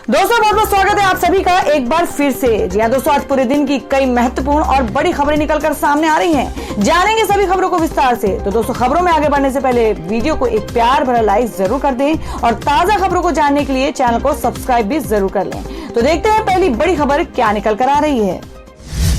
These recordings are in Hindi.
दोस्तों बहुत बहुत स्वागत है आप सभी का एक बार फिर से। जी हाँ दोस्तों, आज पूरे दिन की कई महत्वपूर्ण और बड़ी खबरें निकलकर सामने आ रही हैं। जानेंगे सभी खबरों को विस्तार से। तो दोस्तों, खबरों में आगे बढ़ने से पहले वीडियो को एक प्यार भरा लाइक जरूर कर दें और ताजा खबरों को जानने के लिए चैनल को सब्सक्राइब भी जरूर कर लें। तो देखते हैं पहली बड़ी खबर क्या निकल कर आ रही है।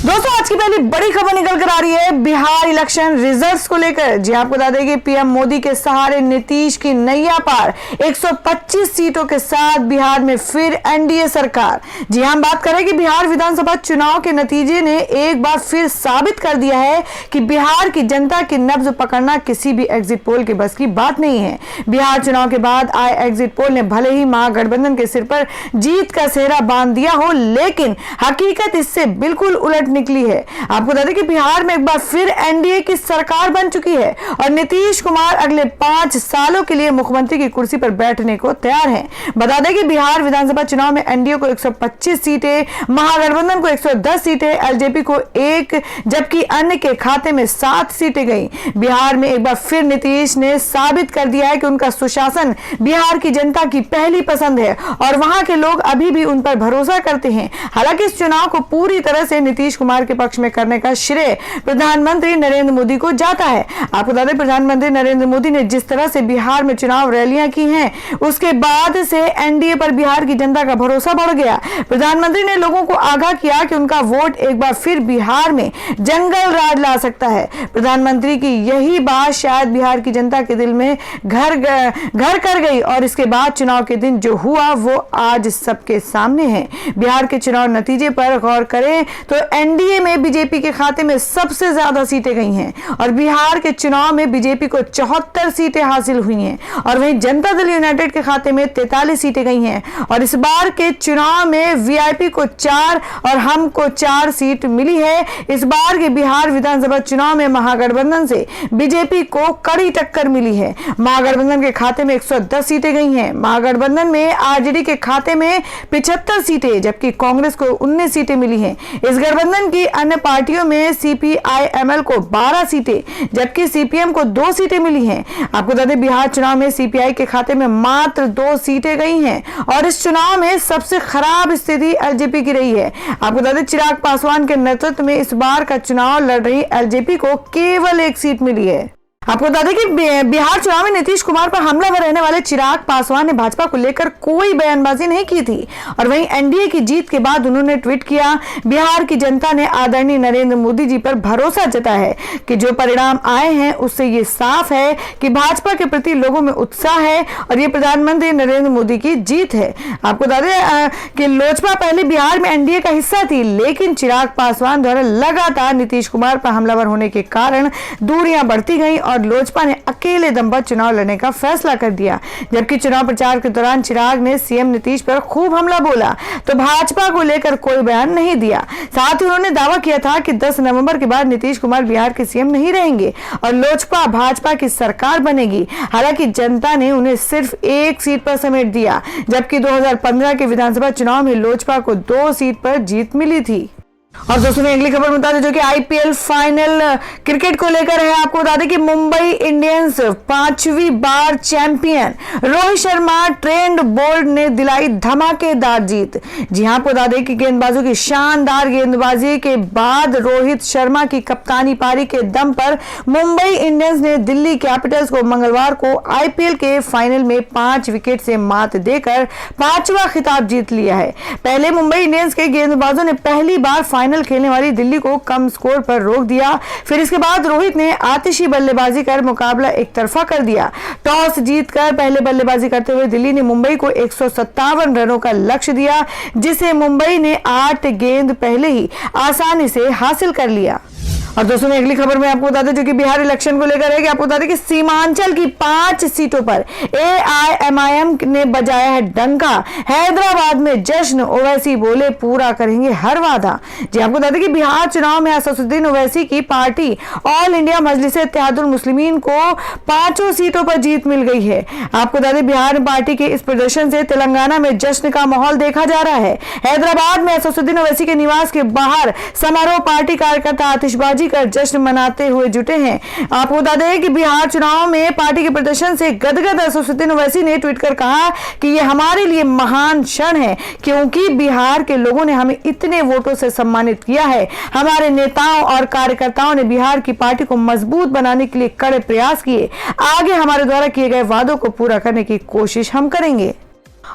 दोस्तों, आज की पहली बड़ी खबर निकल कर आ रही है बिहार इलेक्शन रिजल्ट्स को लेकर। जी आपको बता दें कि पीएम मोदी के सहारे नीतीश की नैया पार 125 सीटों के साथ बिहार में फिर एनडीए सरकार। जी हम बात करें कि बिहार विधानसभा चुनाव के नतीजे ने एक बार फिर साबित कर दिया है कि बिहार की जनता की नब्ज पकड़ना किसी भी एग्जिट पोल के बस की बात नहीं है। बिहार चुनाव के बाद आए एग्जिट पोल ने भले ही महागठबंधन के सिर पर जीत का सेहरा बांध दिया हो, लेकिन हकीकत इससे बिल्कुल उलट निकली है। आपको बता दें कि बिहार में एक बार फिर एनडीए की सरकार बन चुकी है और नीतीश कुमार अगले 5 सालों के लिए मुख्यमंत्री की कुर्सी पर बैठने को तैयार हैं। बता दें कि बिहार विधानसभा चुनाव में एनडीए को 125 सीटें, महागठबंधन को 110 सीटें, एलजेपी को 1, जबकि अन्य के खाते में 7 सीटें गई। बिहार में एक बार फिर नीतीश ने साबित कर दिया है कि उनका सुशासन बिहार की जनता की पहली पसंद है और वहां के लोग अभी भी उन पर भरोसा करते हैं। हालांकि इस चुनाव को पूरी तरह से नीतीश कुमार के पक्ष में करने का श्रेय प्रधानमंत्री नरेंद्र मोदी को जाता है। आपको बता दें, प्रधानमंत्री नरेंद्र मोदी ने जिस तरह से बिहार में चुनाव रैलियां की हैं, उसके बाद से एनडीए पर बिहार की जनता का भरोसा बढ़ गया। प्रधानमंत्री ने लोगों को आगाह किया कि उनका वोट एक बार फिर बिहार में जंगल राज ला सकता है। प्रधानमंत्री की यही बात शायद बिहार की जनता के दिल में घर कर गई और इसके बाद चुनाव के दिन जो हुआ वो आज सबके सामने है। बिहार के चुनाव नतीजे पर गौर करें तो एनडीए में बीजेपी के खाते में सबसे ज्यादा सीटें गई हैं और बिहार के चुनाव में बीजेपी को 74 सीटें हासिल हुई हैं और वहीं जनता दल यूनाइटेड के खाते में 43 सीटें गई हैं और इस बार के चुनाव में वीआईपी को 4 और हम को 4 सीट मिली है। इस बार के बिहार विधानसभा चुनाव में महागठबंधन से बीजेपी को कड़ी टक्कर मिली है। महागठबंधन के खाते में 110 सीटें गई हैं। महागठबंधन में आरजेडी के खाते में 75 सीटें, जबकि कांग्रेस को 19 सीटें मिली हैं। इस गठबंधन की अन्य पार्टियों में सीपीआईएमएल को 12 सीटें, जबकि सीपीएम को 2 सीटें मिली हैं। आपको बता दें, बिहार चुनाव में सीपीआई के खाते में मात्र 2 सीटें गई हैं और इस चुनाव में सबसे खराब स्थिति एलजेपी की रही है। आपको बता दें, चिराग पासवान के नेतृत्व में इस बार का चुनाव लड़ रही एलजेपी को केवल 1 सीट मिली है। आपको बता दें कि बिहार चुनाव में नीतीश कुमार पर हमलावर रहने वाले चिराग पासवान ने भाजपा को लेकर कोई बयानबाजी नहीं की थी और वहीं एनडीए की जीत के बाद उन्होंने ट्वीट किया, बिहार की जनता ने आदरणीय नरेंद्र मोदी जी पर भरोसा जताया है कि जो परिणाम आए हैं उससे ये साफ है कि भाजपा के प्रति लोगों में उत्साह है और ये प्रधानमंत्री नरेंद्र मोदी की जीत है। आपको बता दें कि लोजपा पहले बिहार में एनडीए का हिस्सा थी, लेकिन चिराग पासवान द्वारा लगातार नीतीश कुमार पर हमलावर होने के कारण दूरियां बढ़ती गई और लोजपा ने अकेले दम पर चुनाव लड़ने का फैसला कर दिया। जबकि चुनाव प्रचार के दौरान चिराग ने सीएम नीतीश पर खूब हमला बोला तो भाजपा को लेकर कोई बयान नहीं दिया। साथ ही उन्होंने दावा किया था कि 10 नवंबर के बाद नीतीश कुमार बिहार के सीएम नहीं रहेंगे और लोजपा भाजपा की सरकार बनेगी। हालांकि जनता ने उन्हें सिर्फ 1 सीट पर समेट दिया, जबकि 2015 के विधानसभा चुनाव में लोजपा को 2 सीट पर जीत मिली थी। और दोस्तों ने अगली खबर बता दें जो कि आईपीएल फाइनल क्रिकेट को लेकर है। आपको बता दें कि मुंबई इंडियंस 5वीं बार champion Rohit Sharma Trent Boult ने दिलाई धमाकेदार जीत। जी हां, आपको बता दें कि गेंदबाजों की शानदार गेंदबाजी के बाद रोहित शर्मा की कप्तानी पारी के दम पर मुंबई इंडियंस ने दिल्ली कैपिटल्स को मंगलवार को आईपीएल के फाइनल में 5 विकेट से मात देकर 5वां खिताब जीत लिया है। पहले मुंबई इंडियंस के गेंदबाजों ने पहली बार फाइनल खेलने वाली दिल्ली को कम स्कोर पर रोक दिया। फिर इसके बाद रोहित ने आतिशी बल्लेबाजी कर मुकाबला एक तरफा कर दिया। टॉस जीतकर पहले बल्लेबाजी करते हुए दिल्ली ने मुंबई को 157 रनों का लक्ष्य दिया, जिसे मुंबई ने 8 गेंद पहले ही आसानी से हासिल कर लिया। और दोस्तों ने अगली खबर में आपको बता दें जो कि बिहार इलेक्शन को लेकर है कि आपको बता दें कि सीमांचल की 5 सीटों पर एआईएमआईएम ने बजाया है डंका। हैदराबाद में जश्न, ओवैसी बोले पूरा करेंगे हर वादा। जी आपको बता दें कि बिहार चुनाव में असदुद्दीन ओवैसी की पार्टी ऑल इंडिया मजलिस-ए-इत्तेहादुल मुस्लिमीन को 5 सीटों पर जीत मिल गई है। आपको बता दें बिहार पार्टी के इस प्रदर्शन से तेलंगाना में जश्न का माहौल देखा जा रहा है। हैदराबाद में असदुद्दीन ओवैसी के निवास के बाहर समारोह, पार्टी कार्यकर्ता आतिशबाजी बाजी कर जश्न मनाते हुए जुटे हैं। आपको बता दें कि बिहार चुनाव में पार्टी के प्रदर्शन से गदगद असदुद्दीन ओवैसी ने ट्वीट कर कहा कि ये हमारे लिए महान क्षण है, क्योंकि बिहार के लोगों ने हमें इतने वोटों से सम्मानित किया है। हमारे नेताओं और कार्यकर्ताओं ने बिहार की पार्टी को मजबूत बनाने के लिए कड़े प्रयास किए। आगे हमारे द्वारा किए गए वादों को पूरा करने की कोशिश हम करेंगे।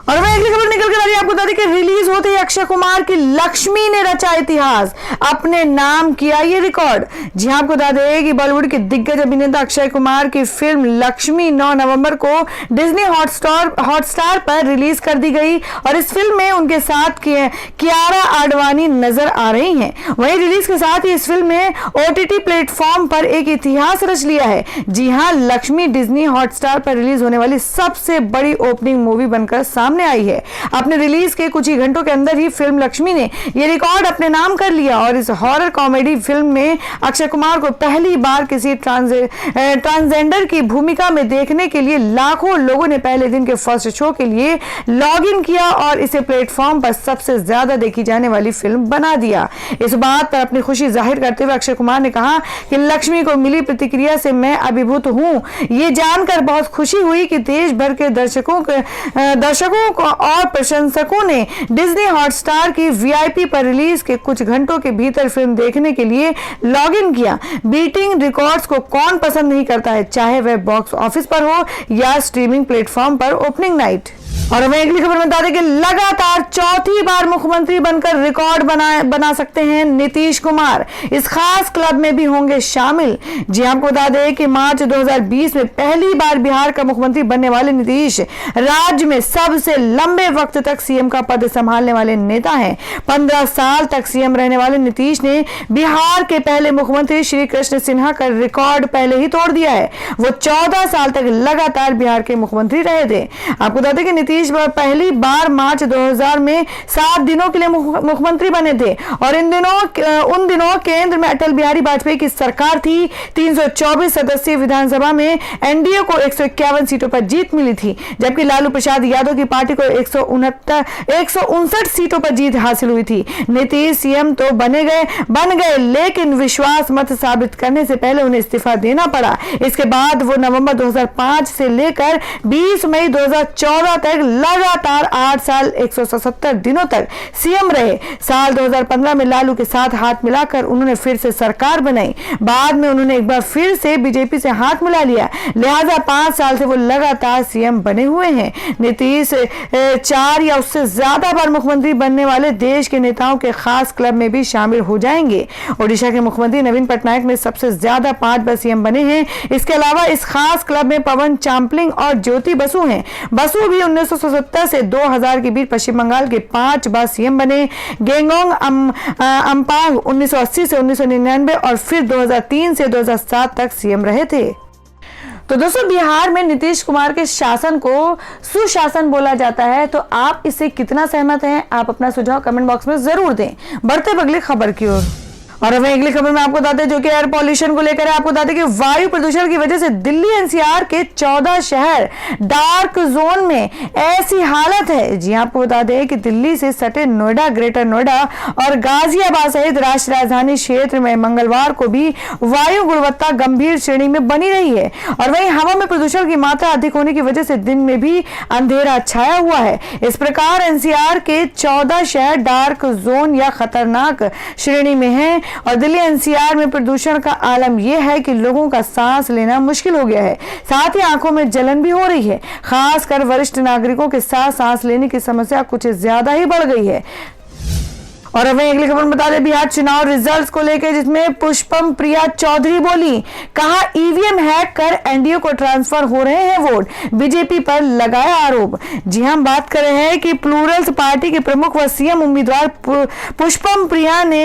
और वह अगली खबर निकल कर आ रही है। आपको बता दें कि रिलीज होते ही अक्षय कुमार की लक्ष्मी ने रचा इतिहास, अपने नाम किया ये रिकॉर्ड। जी हां, आपको बता दें कि बॉलीवुड के दिग्गज अभिनेता अक्षय कुमार की फिल्म लक्ष्मी 9 नवंबर को डिज्नी हॉटस्टार पर रिलीज कर दी गई और इस फिल्म में उनके साथ कियारा आडवाणी नजर आ रही हैं। वहीं रिलीज के साथ ही इस फिल्म ने OTT प्लेटफॉर्म पर एक इतिहास रच लिया है। जी हां, लक्ष्मी डिज्नी हॉटस्टार पर रिलीज होने वाली सबसे बड़ी ओपनिंग मूवी बनकर सामने आई है। अपने रिलीज के कुछ ही घंटों के अंदर ही फिल्म लक्ष्मी ने यह रिकॉर्ड अपने नाम कर लिया और इस हॉरर कॉमेडी फिल्म में अक्षय कुमार को पहली बार किसी ट्रांसजेंडर की भूमिका में देखने के लिए लाखों लोगों ने पहले दिन के फर्स्ट शो के लिए लॉग इन किया और इसे प्लेटफॉर्म पर सबसे ज्यादा देखी जाने वाली फिल्म बना दिया। इस बात पर अपनी खुशी जाहिर करते हुए अक्षय कुमार ने कहा कि लक्ष्मी को मिली प्रतिक्रिया से मैं अभिभूत हूं। ये जानकर बहुत खुशी हुई कि देश भर के दर्शकों और प्रशंसकों ने डिज्नी हॉटस्टार की VIP पर रिलीज के कुछ घंटों के भीतर फिल्म देखने के लिए लॉग इन किया। बीटिंग रिकॉर्ड्स को कौन पसंद नहीं करता है, चाहे वह बॉक्स ऑफिस पर हो या स्ट्रीमिंग प्लेटफॉर्म पर ओपनिंग नाइट। और हमें अगली खबर बता दें कि लगातार चौथी बार मुख्यमंत्री बनकर रिकॉर्ड बना सकते हैं नीतीश कुमार। इस खास क्लब में भी होंगे शामिल। जी आपको बता दें कि मार्च 2020 में पहली बार बिहार का मुख्यमंत्री बनने वाले नीतीश राज्य में सबसे लंबे वक्त तक सीएम का पद संभालने वाले नेता हैं। 15 साल तक सीएम रहने वाले नीतीश ने बिहार के पहले मुख्यमंत्री श्री कृष्ण सिन्हा का रिकॉर्ड पहले ही तोड़ दिया है। वो 14 साल तक लगातार बिहार के मुख्यमंत्री रहे थे। आपको बता दें कि नीतीश पहली बार मार्च 2000 में 7 दिनों के लिए मुख्यमंत्री बने थे और उन दिनों केंद्र में अटल बिहारी वाजपेयी की सरकार थी। 324 सदस्यीय विधानसभा में एनडीए को 151 सीटों पर जीत मिली थी, जबकि लालू प्रसाद यादव की पार्टी को 159 सीटों पर जीत हासिल हुई थी। नीतीश सीएम तो बन गए, लेकिन विश्वास मत साबित करने से पहले उन्हें इस्तीफा देना पड़ा। इसके बाद वो नवंबर 2005 से लेकर 20 मई 2014 तक लगातार 8 साल 177 दिनों तक सीएम रहे। साल 2015 में लालू के साथ हाथ मिलाकर उन्होंने फिर से सरकार बनाई। बाद में उन्होंने एक बार फिर से बीजेपी से हाथ मिला लिया, लिहाजा 5 साल से वो लगातार सीएम बने हुए हैं। नीतीश 4 या उससे ज्यादा बार मुख्यमंत्री बनने वाले देश के नेताओं के खास क्लब में भी शामिल हो जाएंगे। ओडिशा के मुख्यमंत्री नवीन पटनायक में सबसे ज्यादा 5 बार सीएम बने हैं। इसके अलावा इस खास क्लब में पवन चांपलिंग और ज्योति बसु हैं। बसु भी 1970 से 2000 के बीच पश्चिम बंगाल के 5 बार सीएम बने। गेंगोंग अम्पांग 1980 से 1999 और फिर 2003 से 2007 तक सीएम रहे थे। तो दोस्तों, बिहार में नीतीश कुमार के शासन को सुशासन बोला जाता है, तो आप इससे कितना सहमत हैं? आप अपना सुझाव कमेंट बॉक्स में जरूर दें। बढ़ते अगली खबर की ओर। और हमें अगली खबर में आपको बताते हैं जो कि एयर पॉल्यूशन को लेकर है। आपको बताते हैं कि वायु प्रदूषण की वजह से दिल्ली एनसीआर के 14 शहर डार्क जोन में ऐसी हालत है। जी आपको बता दें कि दिल्ली से सटे नोएडा, ग्रेटर नोएडा और गाजियाबाद सहित राष्ट्रीय राजधानी क्षेत्र में मंगलवार को भी वायु गुणवत्ता गंभीर श्रेणी में बनी रही है और वहीं हवा में प्रदूषण की मात्रा अधिक होने की वजह से दिन में भी अंधेरा छाया हुआ है। इस प्रकार एनसीआर के 14 शहर डार्क जोन या खतरनाक श्रेणी में हैं और दिल्ली एनसीआर में प्रदूषण का आलम यह है कि लोगों का सांस लेना मुश्किल हो गया है, साथ ही आंखों में जलन भी हो रही है। खासकर वरिष्ठ नागरिकों के साथ सांस लेने की समस्या कुछ ज्यादा ही बढ़ गई है। और हमें अगली खबर बता दें बिहार चुनाव रिजल्ट्स को लेकर, जिसमें पुष्पम प्रिया चौधरी बोली, कहा ईवीएम हैक कर एनडीए को ट्रांसफर हो रहे हैं वोट, बीजेपी पर लगाया आरोप। जी हम बात कर रहे हैं कि प्लूरल्स पार्टी के प्रमुख व सीएम उम्मीदवार पुष्पम प्रिया ने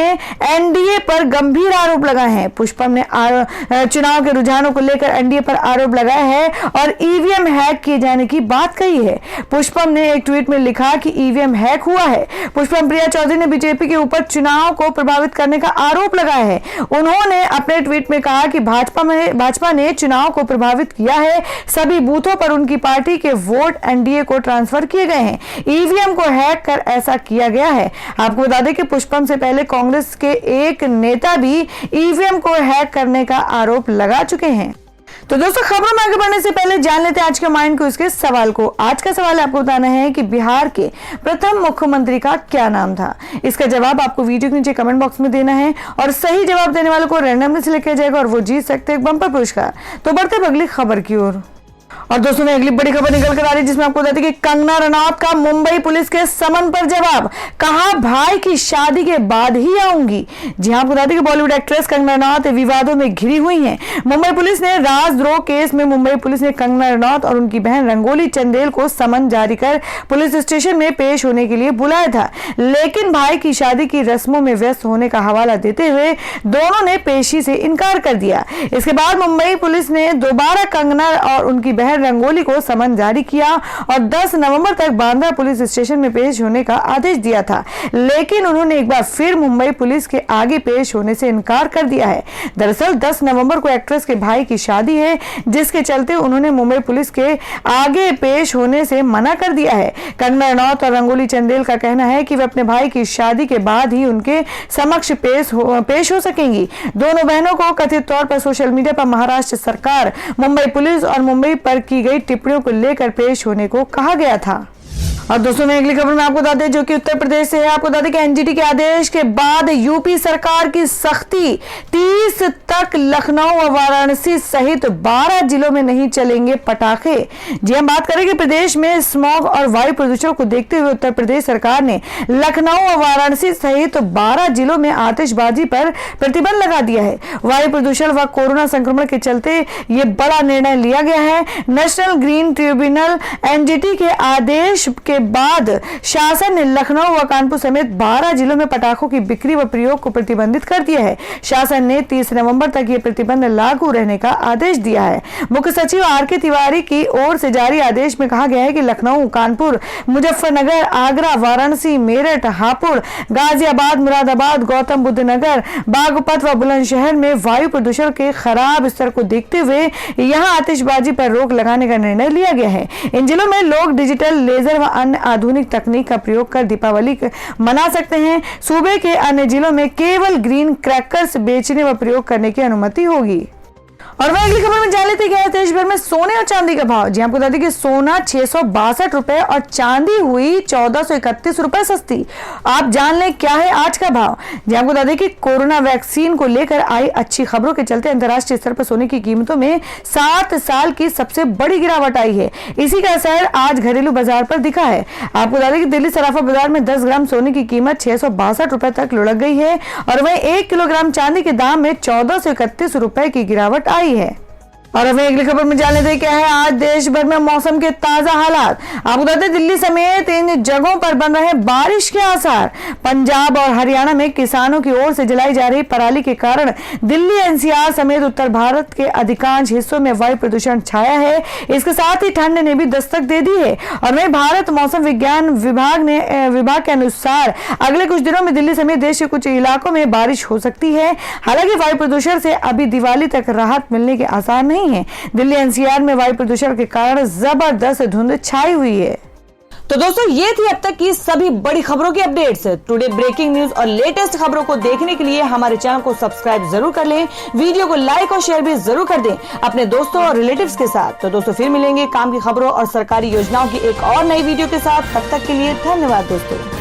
एनडीए पर गंभीर आरोप लगाए हैं। पुष्पम ने चुनाव के रुझानों को लेकर एनडीए पर आरोप लगाया है और ईवीएम हैक किए जाने की बात कही है। पुष्पम ने एक ट्वीट में लिखा कि ईवीएम हैक हुआ है। पुष्पम प्रिया चौधरी ने बीजेपी बीजेपी के ऊपर चुनाव को प्रभावित करने का आरोप लगाया है। उन्होंने अपने ट्वीट में कहा कि भाजपा ने चुनाव को प्रभावित किया है। सभी बूथों पर उनकी पार्टी के वोट एनडीए को ट्रांसफर किए गए हैं। ईवीएम को हैक कर ऐसा किया गया है। आपको बता दें कि पुष्पम से पहले कांग्रेस के एक नेता भी ईवीएम को हैक करने का आरोप लगा चुके हैं। तो दोस्तों, खबरों में आगे बढ़ने से पहले जान लेते हैं आज के माइंड को इसके सवाल को। आज का सवाल आपको बताना है कि बिहार के प्रथम मुख्यमंत्री का क्या नाम था। इसका जवाब आपको वीडियो के नीचे कमेंट बॉक्स में देना है और सही जवाब देने वालों को रैंडमली सिलेक्ट किया जाएगा और वो जीत सकते हैं बम्पर पुरस्कार। तो बढ़ते हैं अगली खबर की ओर। और दोस्तों, में अगली बड़ी खबर निकल कर आ रही है जिसमें आपको बताते हैं कि कंगना रनौत का मुंबई पुलिस के समन पर जवाब। कहा, भाई की शादी के बाद ही आऊंगी। जी हां, आपको बताते हैं कि बॉलीवुड एक्ट्रेस कंगना रनौत विवादों में घिरी हुई हैं। मुंबई पुलिस ने राजद्रोह केस में मुंबई पुलिस ने कंगना रनौत और उनकी बहन रंगोली चंदेल को समन जारी कर पुलिस स्टेशन में पेश होने के लिए बुलाया था, लेकिन भाई की शादी की रस्मों में व्यस्त होने का हवाला देते हुए दोनों ने पेशी से इनकार कर दिया। इसके बाद मुंबई पुलिस ने दोबारा कंगना और उनकी बहन रंगोली को समन जारी किया और 10 नवंबर तक बांद्रा पुलिस स्टेशन में पेश होने का आदेश दिया था, लेकिन उन्होंने एक बार फिर मुंबई पुलिस के आगे पेश होने से इनकार कर दिया है। दरअसल 10 नवंबर को एक्ट्रेस के भाई की शादी है, जिसके चलते उन्होंने मुंबई पुलिस के आगे पेश होने से मना कर दिया है। कंगना रनौत और रंगोली चंदेल का कहना है कि वे अपने भाई की शादी के बाद ही उनके समक्ष पेश हो सकेंगी। दोनों बहनों को कथित तौर पर सोशल मीडिया पर महाराष्ट्र सरकार, मुंबई पुलिस और मुंबई पर की गई टिप्पणियों को लेकर पेश होने को कहा गया था। और दोस्तों, में अगली खबर में आपको बता दें जो कि उत्तर प्रदेश से है। आपको बता दें कि एनजीटी के आदेश के बाद यूपी सरकार की सख्ती, 30 तक लखनऊ और वाराणसी सहित 12 जिलों में नहीं चलेंगे पटाखे। जी हम बात करें कि प्रदेश में स्मॉग और वायु प्रदूषण को देखते हुए उत्तर प्रदेश सरकार ने लखनऊ और वाराणसी सहित 12 जिलों में आतिशबाजी पर प्रतिबंध लगा दिया है। वायु प्रदूषण व कोरोना संक्रमण के चलते ये बड़ा निर्णय लिया गया है। नेशनल ग्रीन ट्रिब्यूनल एनजीटी के आदेश के बाद शासन ने लखनऊ व कानपुर समेत 12 जिलों में पटाखों की बिक्री व प्रयोग को प्रतिबंधित कर दिया है। शासन ने 30 नवंबर तक ये प्रतिबंध लागू रहने का आदेश दिया है। मुख्य सचिव आर.के. तिवारी की ओर से जारी आदेश में कहा गया है कि लखनऊ, कानपुर, मुजफ्फरनगर, आगरा, वाराणसी, मेरठ, हापुड़, गाजियाबाद, मुरादाबाद, गौतम बुद्ध नगर, बागपत व बुलंदशहर में वायु प्रदूषण के खराब स्तर को देखते हुए यहाँ आतिशबाजी पर रोक लगाने का निर्णय लिया गया है। इन जिलों में लोग डिजिटल, लेजर व अन्य आधुनिक तकनीक का प्रयोग कर दीपावली मना सकते हैं। सूबे के अन्य जिलों में केवल ग्रीन क्रैकर्स बेचने व प्रयोग करने की अनुमति होगी। और वह अगली खबर में जान लेते हैं देश भर में सोने और चांदी का भाव। जी आपको बता दें कि सोना 662 रुपए और चांदी हुई 1431 रुपए सस्ती। आप जान लें क्या है आज का भाव। जी आपको बता दें कि कोरोना वैक्सीन को लेकर आई अच्छी खबरों के चलते अंतर्राष्ट्रीय स्तर पर सोने की कीमतों में 7 साल की सबसे बड़ी गिरावट आई है। इसी का असर आज घरेलू बाजार पर दिखा है। आपको बता दें कि दिल्ली सराफा बाजार में 10 ग्राम सोने की कीमत 662 रुपए तक लुढ़क गई है और वह 1 किलोग्राम चांदी के दाम में 1431 रुपए की गिरावट आई है। और अब अगली खबर में जान लेते हैं क्या है आज देश भर में मौसम के ताजा हालात। आपको बता दें दिल्ली समेत इन जगहों पर बन रहे बारिश के आसार। पंजाब और हरियाणा में किसानों की ओर से जलाई जा रही पराली के कारण दिल्ली, एनसीआर समेत उत्तर भारत के अधिकांश हिस्सों में वायु प्रदूषण छाया है। इसके साथ ही ठंड ने भी दस्तक दे दी है। और वहीं भारत मौसम विज्ञान विभाग के अनुसार अगले कुछ दिनों में दिल्ली समेत देश के कुछ इलाकों में बारिश हो सकती है। हालांकि वायु प्रदूषण से अभी दिवाली तक राहत मिलने के आसार नहीं है। दिल्ली एनसीआर में वायु प्रदूषण के कारण जबरदस्त धुंध छाई हुई है। तो दोस्तों, ये थी अब तक की सभी बड़ी खबरों की अपडेट्स। टुडे ब्रेकिंग न्यूज और लेटेस्ट खबरों को देखने के लिए हमारे चैनल को सब्सक्राइब जरूर कर लें। वीडियो को लाइक और शेयर भी जरूर कर दें अपने दोस्तों और रिलेटिव्स के साथ। तो दोस्तों, फिर मिलेंगे काम की खबरों और सरकारी योजनाओं की एक और नई वीडियो के साथ। तब तक के लिए धन्यवाद दोस्तों।